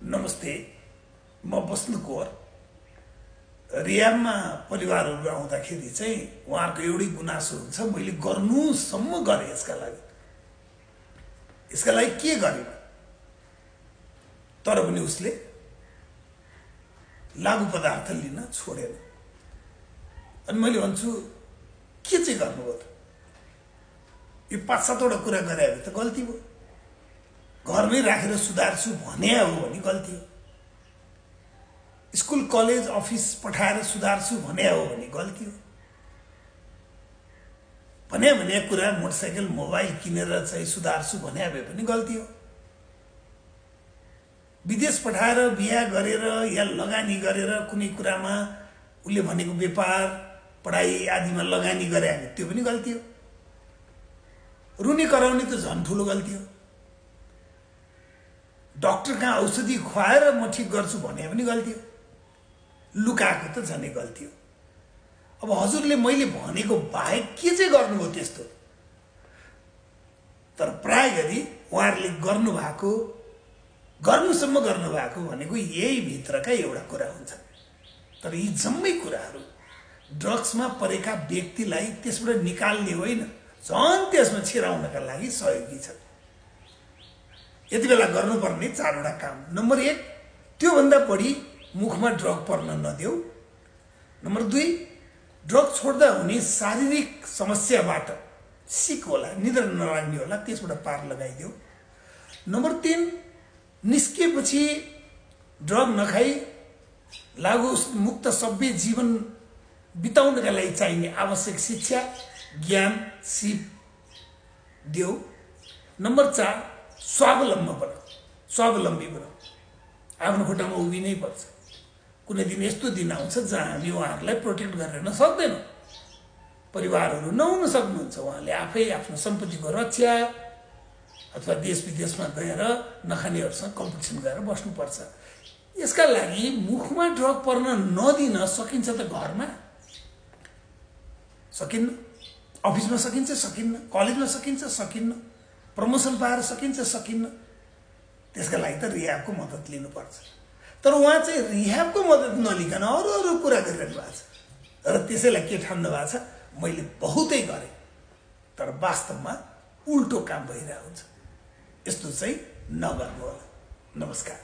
नमस्ते, म बस्नु कोर। रियाबमा परिवारहरू आउँदाखेरि चाहिँ उहाँहरूको एउटै गुनासो हुन्छ, मैले गर्नुसम्म गरेँ यसका लागि के गरेँ, तर पनि उसले लागु पदार्थ लिन छोडेन। अनि मैले भन्छु के चाहिँ गर्नुभयो त? यो 5-7 कुरा गरे त गल्ती भयो। घरमै राखेर सुधार्छु भने हो भने गल्ती हो। स्कुल कलेज अफिस पठाएर सुधार्छु भने हो भने गल्ती हो। भने कुरा मोटरसाइकल मोबाइल किनेर चाहिँ सुधार्छु भने भए पनि गल्ती हो। विदेश पठाएर बिहा गरेर या लगानी गरेर कुनै कुरामा उसले भनेको व्यापार पढाइ आदिमा लगानी गरे त्यो पनि गल्ती हो। रुनी कराउने त झन् ठुलो गल्ती हो। डाक्टर कहाँ औषधि खुवाएर म ठिक गर्छु भने पनि गल्ती हो। लुकाएको त झनै गल्ती हो। अब हजुरले मैले भनेको बाहेक के चाहिँ गर्नुभयो त्यस्तो? तर प्राय गरी उहाँहरूले गर्नुसम्म गर्नुभएको भनेको यही भित्रका एउटा कुरा हुन्छ। तर यी जम्मै कुराहरू ड्रग्समा परेका व्यक्तिलाई त्यसबाट निकाल्ने होइन, झन् त्यसमा छिराउनका लागि सहयोगी छ। यति बेला गर्नुपर्ने 4वटा काम। नम्बर 1, त्योभन्दा बढी मुखमा ड्रग पर्न नदेऊ। नम्बर 2, ड्रग छोड्दा हुने शारीरिक समस्याबाट सिक होला, निद्रा नलाग्ने होला, त्यसबाट पार लगाइदेऊ। नम्बर 3, निस्केपछि ड्रग नखाई लागु मुक्त सभ्य जीवन बिताउनका लागि चाहिने आवश्यक शिक्षा ज्ञान सिप देऊ। नम्बर 4, स्वावलम्बी बनाऊ। आफ्नो खुट्टामा उभिनै पर्छ। कुनै दिन यस्तो दिन आउँछ जहाँ हामी उहाँहरूलाई प्रोटेक्ट गरेर सक्दैनौँ। परिवारहरू नहुन सक्नुहुन्छ, उहाँले आफै आफ्नो सम्पत्तिको रक्षा अथवा देश विदेशमा गएर नखानेहरूसँग कम्पिटिसन गरेर बस्नुपर्छ। यसका लागि मुखमा ड्रग पर्न नदिन सकिन्छ त घरमा? सकिन्न। अफिसमा सकिन्छ? सकिन्न। कलेजमा सकिन्छ? सकिन्न। प्रमोसन पाएर सकिन्छ? सकिन्न। त्यसका लागि त रिहाबको मद्दत लिनुपर्छ। तर उहाँ चाहिँ रिहाबको मद्दत नलिकन अरू कुरा गरिरहनु भएको छ। र त्यसैलाई के ठान्नु भएको छ? मैले बहुतै गरेँ, तर वास्तवमा उल्टो काम भइरहेको हुन्छ। यस्तो चाहिँ नगर्नु होला। नमस्कार।